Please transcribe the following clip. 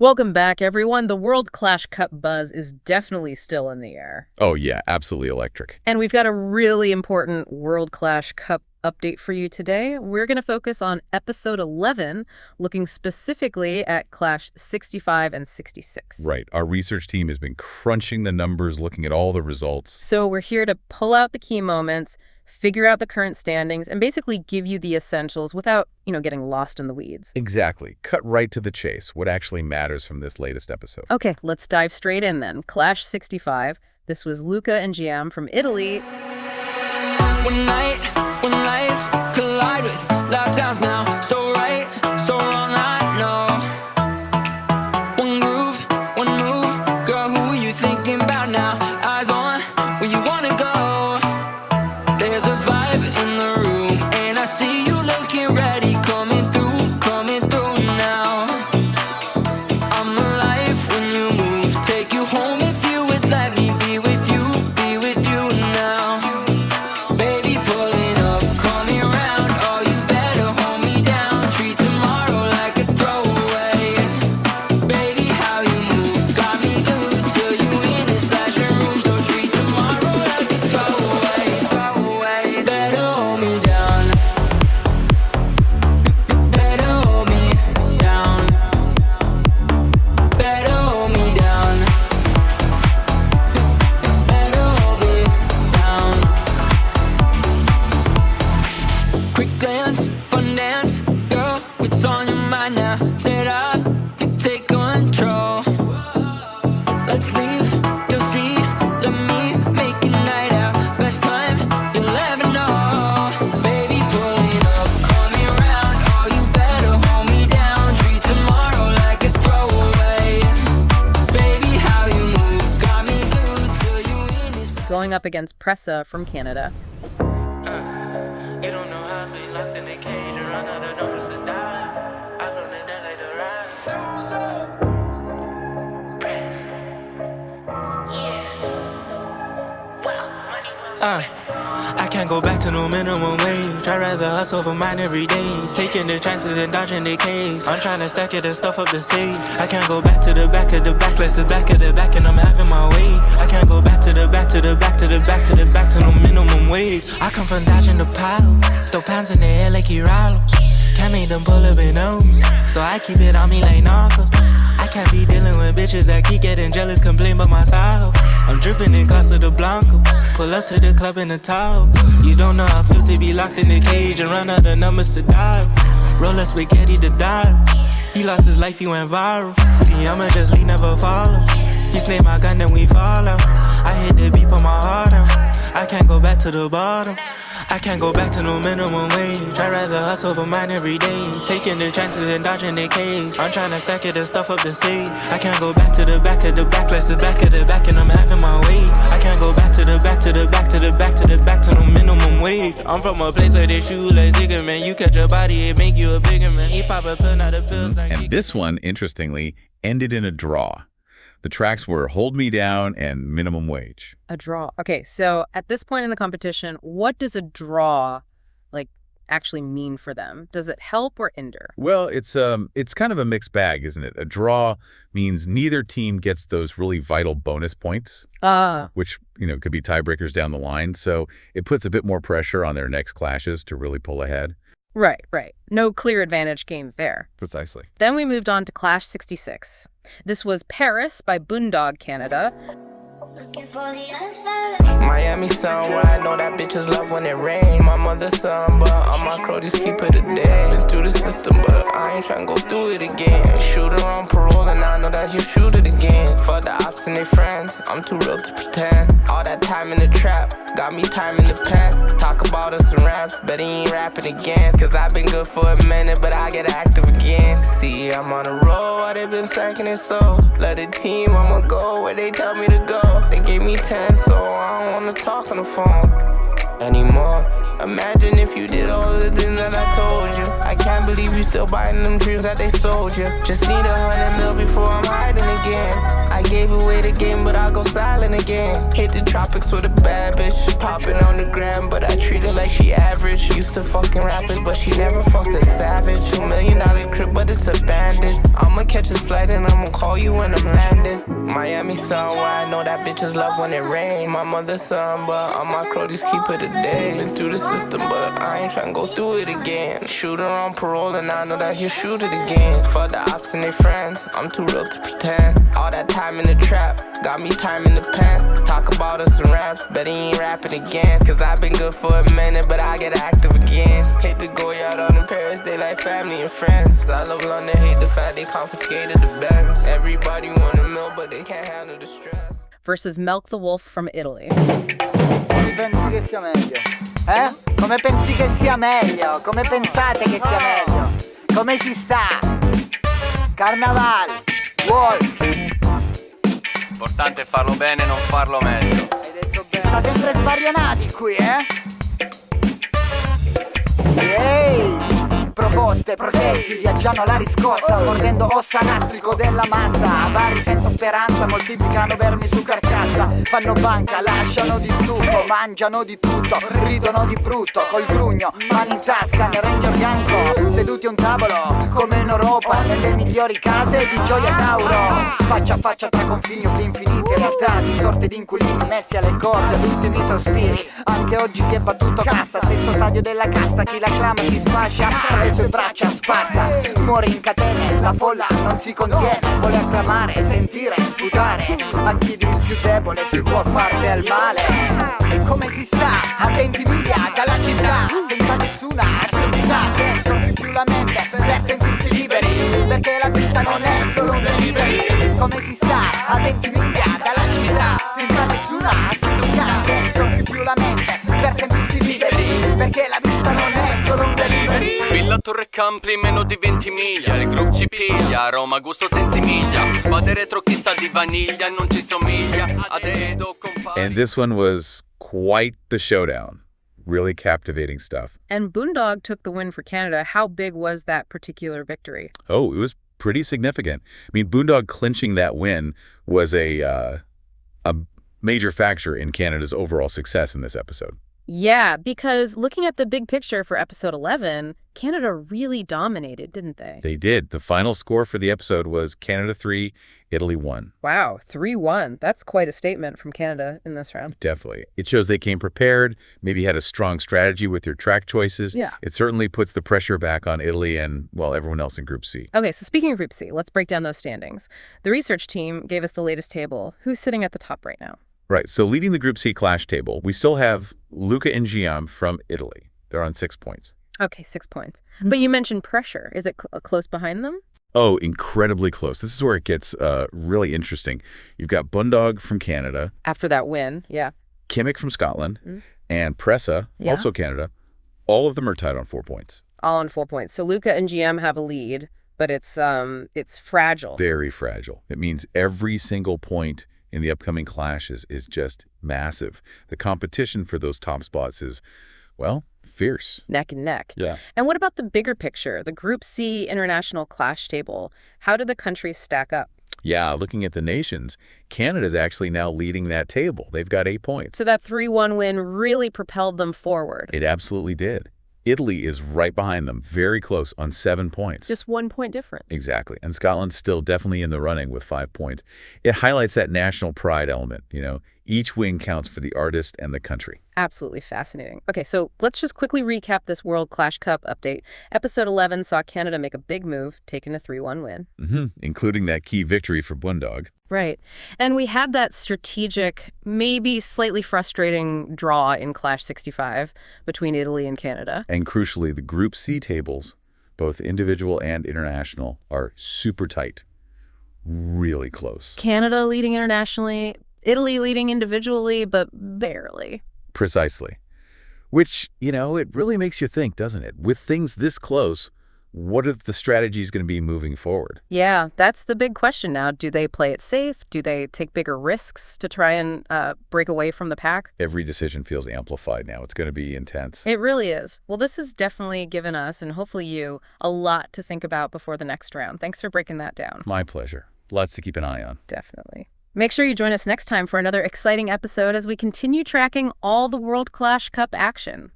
Welcome back, everyone. The World Clash Cup buzz is definitely still in the air. Oh, yeah, absolutely electric. And we've got a really important World Clash Cup update for you today. We're going to focus on episode 11, looking specifically at Clash 65 and 66. Right. Our research team has been crunching the numbers, looking at all the results. So we're here to pull out the key moments, figure out the current standings, and basically give you the essentials without, getting lost in the weeds. Exactly. Cut right to the chase. What actually matters from this latest episode. Okay, let's dive straight in then. Clash 65. This was Luca and Giam from Italy. When life collide with lockdowns now, so right, so wrong, I know. One groove, one move, girl, who you thinking about now? Eyes on where you wanna go. There's a vibe in the room, and I see you looking ready, coming through now. I'm alive when you move, take you home if you would let me be with you now. Baby, pulling up, call me around, oh, you better hold me down, treat tomorrow like a throwaway. Baby, how you move, got me glued to you in this fashion room, so treat tomorrow like a throwaway. Better hold me down, better hold me down, better hold me down, better hold me down. Quick glance, fun dance, girl, what's on your mind now? Said I could take control. Let's leave, you'll see, let me make a night out. Best time you'll ever know. Baby, pulling up, call me around, oh, you better hold me down. Treat tomorrow like a throwaway. Baby, how you move, got me glued to you in this. Going up against Pressa from Canada. You don't know how I feel locked in the cage and run out of numbers to die. I from the dead like the ride. Press. Yeah. Wow. I can't go back to no minimum wage. I'd rather hustle for mine every day. Taking the chances and dodging the case. I'm trying to stack it and stuff up the safe. I can't go back to the back of the back, less the back of the back, and I'm having my way. I can't go back to the back to the back to the back to the back to no minimum wage. I come from dodging the pile, throw pounds in the air like you Rollo. Can't make them pull up and on me, so I keep it on me like Narco. I can't be dealing with bitches that keep getting jealous, complain about my style. I'm dripping in Casa de Blanco, pull up to the club in the towel. You don't know how I feel to be locked in the cage and run out of numbers to die. Roll a spaghetti to die. He lost his life, he went viral. See, I'ma just lead, never follow. He snake my gun, then we fall out. I hit the beat, put my heart out. I can't go back to the bottom. I can't go back to no minimum wage. I'd rather hustle for mine every day. Taking the chances and dodging the case. I'm trying to stack it and stuff up the safe. I can't go back to the back of the back, less the back of the back, and I'm having my way. I can't go back to the back to the back to the back to the back to no minimum wage. I'm from a place where they shoot like Zigga, man. You catch your body, it make you a bigger man. He pop a pill, not a pills. And this one, interestingly, ended in a draw. The tracks were Hold Me Down and Minimum Wage. A draw. Okay, so at this point in the competition, what does a draw, actually mean for them? Does it help or hinder? Well, it's kind of a mixed bag, isn't it? A draw means neither team gets those really vital bonus points, which, could be tiebreakers down the line. So it puts a bit more pressure on their next clashes to really pull ahead. Right. No clear advantage gained there. Precisely. Then we moved on to Clash 66. This was Paris by Bundog, Canada. Looking for the answer. Miami sun, where I know that bitches love when it rain. My mother's son, but all my cronies keep it a day. Been through the system, but I ain't tryna go through it again. Shooter on parole, and I know that you shoot it again. For the ops and their friends, I'm too real to pretend. All that time in the trap, got me time in the pen. Talk about us in raps, bet he ain't rapping again. Cause I've been good for a minute, but I get active again. See, I'm on a roll, why they been stacking it so? Let the team, I'ma go where they tell me to go. They gave me 10, so I don't wanna talk on the phone anymore. Imagine if you did all the things that I told you. I can't believe you still buying them dreams that they sold you. Just need 100 mil before I'm hiding again. I gave away the game, but I'll go silent again. Hit the tropics with a bad bitch. Popping on the gram, but I treat her like she average. Used to fucking rappers, but she never fucked a savage. $2 million crib, but it's abandoned. I'ma catch this flight and I'ma call you when I'm landing. Miami sun, where I know that bitches love when it rain. My mother's son, but all my cronies keep it a day. Been through the system, but I ain't tryna go through it again. Shooter on parole, and I know that he'll shoot it again. Fuck the ops and their friends, I'm too real to pretend. All that time in the trap, got me time in the pen. Talk about us in raps, bet he ain't rapping again. Cause I've been good for a minute, but I get active again. Hate to go out on the Paris, they like family and friends. I love London, hate the fact they confiscated the Benz. Everybody want a meal, but they can't handle the stress. Versus Melk the Wolf from Italy. Come pensi che sia meglio? Come pensi che sia meglio? Come pensate che sia meglio? Come si sta? Carnaval, Wolf. L'importante è farlo bene e non farlo meglio. Hai detto bene. Sta sempre sbarionati qui, Ehi! Proposte, protesti, viaggiano alla riscossa, mordendo ossa nastrico della massa. Vari senza speranza, moltiplicano vermi su carcassa. Fanno banca, lasciano di stupo, mangiano di tutto, ridono di brutto, col grugno, mani in tasca, nel regno organico, seduti a un tavolo, come in Europa, nelle migliori case di Gioia Tauro. Faccia a faccia tra confini infiniti, realtà distorte di inquilini, messi alle corde, ultimi sospiri. Anche oggi si è battuto cassa, sesto stadio della casta, chi l'acclama si sfascia tra le sue braccia sparta. Muore in catene, la folla non si contiene, vuole acclamare, sentire, sputare. A chi di più debole si può far del male. Come si sta a 20 miglia dalla città, senza nessuna assurdità, che storpi più la mente per sentirsi liberi, perché la vita non è solo un delivery. Come si sta a 20 miglia dalla città, senza nessuna assurdità, che storpi più la mente per sentirsi liberi, perché la vita non è solo un delivery. Villa Torre Campli, meno di 20 miglia. Il groove ci piglia, Roma gusto sensimiglia. Vade retro chissà di vaniglia, non ci somiglia. Adedo compagni. And this one was quite the showdown. Really captivating stuff. And Bundog took the win for Canada. How big was that particular victory? Oh, it was pretty significant. I mean, Bundog clinching that win was a major factor in Canada's overall success in this episode. Yeah, because looking at the big picture for episode 11, Canada really dominated, didn't they? They did. The final score for the episode was Canada 3, Italy 1. Wow, 3-1. That's quite a statement from Canada in this round. Definitely. It shows they came prepared, maybe had a strong strategy with their track choices. Yeah. It certainly puts the pressure back on Italy and, well, everyone else in Group C. Okay, so speaking of Group C, let's break down those standings. The research team gave us the latest table. Who's sitting at the top right now? Right. So leading the Group C clash table, we still have Luca Giam from Italy. They're on 6 points. Okay, 6 points. But you mentioned pressure. Is it close behind them? Oh, incredibly close. This is where it gets really interesting. You've got Bundog from Canada. After that win, yeah. Kimmic from Scotland. And Pressa, also Canada. All of them are tied on 4 points. All on 4 points. So Luca and GM have a lead, but it's fragile. Very fragile. It means every single point in the upcoming clashes is just massive. The competition for those top spots is, well, fierce. Neck and neck. Yeah. And what about the bigger picture, the Group C international clash table? How do the countries stack up? Yeah, looking at the nations, Canada's actually now leading that table. They've got 8 points. So that 3-1 win really propelled them forward. It absolutely did. Italy is right behind them, very close on 7 points. Just 1 point difference. Exactly. And Scotland's still definitely in the running with 5 points. It highlights that national pride element, you know. Each win counts for the artist and the country. Absolutely fascinating. Okay, so let's just quickly recap this World Clash Cup update. Episode 11 saw Canada make a big move, taking a 3-1 win. Including that key victory for Bundog. Right. And we had that strategic, maybe slightly frustrating draw in Clash 65 between Italy and Canada. And crucially, the Group C tables, both individual and international, are super tight. Really close. Canada leading internationally, Italy leading individually, but barely. Precisely. Which, you know, it really makes you think, doesn't it? With things this close, what are the strategies going to be moving forward? Yeah, that's the big question now. Do they play it safe? Do they take bigger risks to try and break away from the pack? Every decision feels amplified now. It's going to be intense. It really is. Well, this has definitely given us, and hopefully you, a lot to think about before the next round. Thanks for breaking that down. My pleasure. Lots to keep an eye on. Definitely. Make sure you join us next time for another exciting episode as we continue tracking all the World Clash Cup action.